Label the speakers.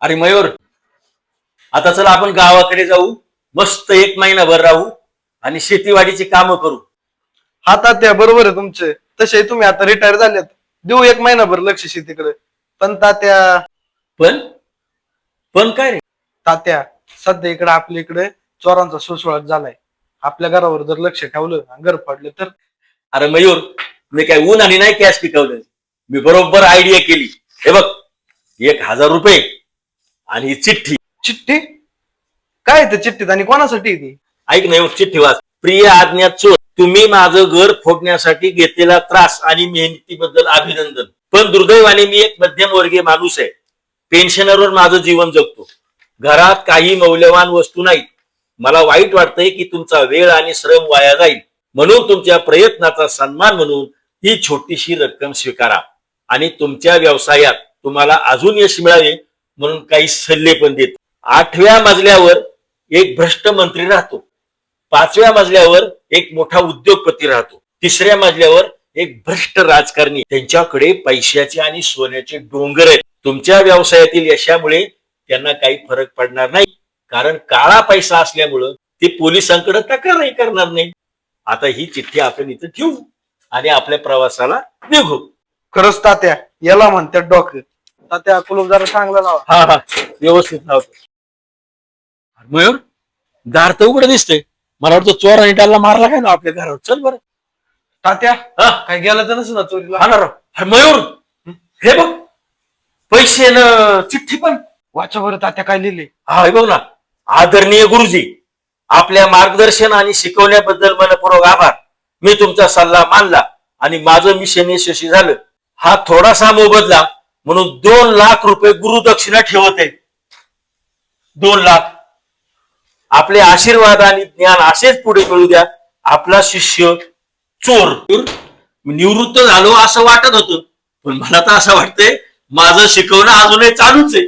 Speaker 1: अरे मयूर, आता चला आपण गावाकडे जाऊ, मस्त एक महिनाभर राहू आणि शेतीवाडीची कामं करू.
Speaker 2: हा तात्या बरोबर आहे तुमचे. तसे तुम्ही आता रिटायर झालेत, देऊ एक महिनाभर लक्ष शेतीकडे. पण तात्या
Speaker 1: पण पण काय रे?
Speaker 2: तात्या सध्या इकडे आपल्या इकडे चोरांचा सुळसुळाट झालाय. आपल्या घरावर जर लक्ष ठेवलं आणि घर पडलं तर.
Speaker 1: अरे मयूर, मी काय ऊन आणि नाही कॅश पिकवलं. मी बरोबर आयडिया केली. हे बघ, 1,000 रुपये आणि ही चिठ्ठी.
Speaker 2: चिठ्ठी? काय ते चिठ्ठीत आणि कोणासाठी ती?
Speaker 1: ऐक नाही, चिठ्ठी वाच. प्रिय आज्ञा चोर, तुम्ही माझं घर फोडण्यासाठी घेतलेला त्रास आणि मेहनतीबद्दल अभिनंदन. पण दुर्दैवाने मी एक मध्यमवर्गीय माणूस आहे. पेन्शनरवर माझं जीवन जगतो. घरात काही मौल्यवान वस्तू नाहीत. मला वाईट वाटतंय की तुमचा वेळ आणि श्रम वाया जाईल. म्हणून तुमच्या प्रयत्नाचा सन्मान म्हणून ही छोटीशी रक्कम स्वीकारा आणि तुमच्या व्यवसायात तुम्हाला अजून यश मिळावे म्हणून काही सल्ले पण देतो. 8व्या मजल्यावर एक भ्रष्ट मंत्री राहतो. 5व्या मजल्यावर एक मोठा उद्योगपती राहतो. 3ऱ्या मजल्यावर एक भ्रष्ट राजकारणी. त्यांच्याकडे पैशाचे आणि सोन्याचे डोंगर आहेत. तुमच्या व्यवसायातील यशामुळे त्यांना काही फरक पडणार नाही, कारण काळा पैसा असल्यामुळं ते पोलिसांकडे तक्रारही करणार नाही. आता ही चिठ्ठी आपण इथं ठेवू आणि आपल्या प्रवासाला निघू.
Speaker 2: खरंच तात्या, याला म्हणतात डॉक्टर. तात्या कुलूप जरा चांगला लावा.
Speaker 1: हा हा, व्यवस्थित लावतो. मयूर, दार तर उघडं दिसतंय. मला वाटतं चोर आणि त्याला मारला काय ना आपल्या घरावर. चल बरं.
Speaker 2: तात्या
Speaker 1: हा
Speaker 2: काय गेलं तर नसं ना चोरीला?
Speaker 1: हा ना राव. अरे मयूर, हे बघ, पैसे न चिठ्ठी पण.
Speaker 2: वाचा बरं तात्या काय लिहिले.
Speaker 1: हा हे बघ ना. आदरणीय गुरुजी, आपल्या मार्गदर्शन आणि शिकवण्याबद्दल मनपूर्वक आभार. मी तुमचा सल्ला मानला आणि माझं मिशन यशस्वी झालं. हा थोडासा मोबदला म्हणून 2,00,000 रुपये गुरुदक्षिणा ठेवत आहे. 2,00,000. आपले आशीर्वाद आणि ज्ञान असेच पुढे मिळू द्या. आपला शिष्य चोर. निवृत्त झालो असं वाटत होतं, पण मला तर असं वाटतंय माझं शिकवणं अजूनही चालूच आहे.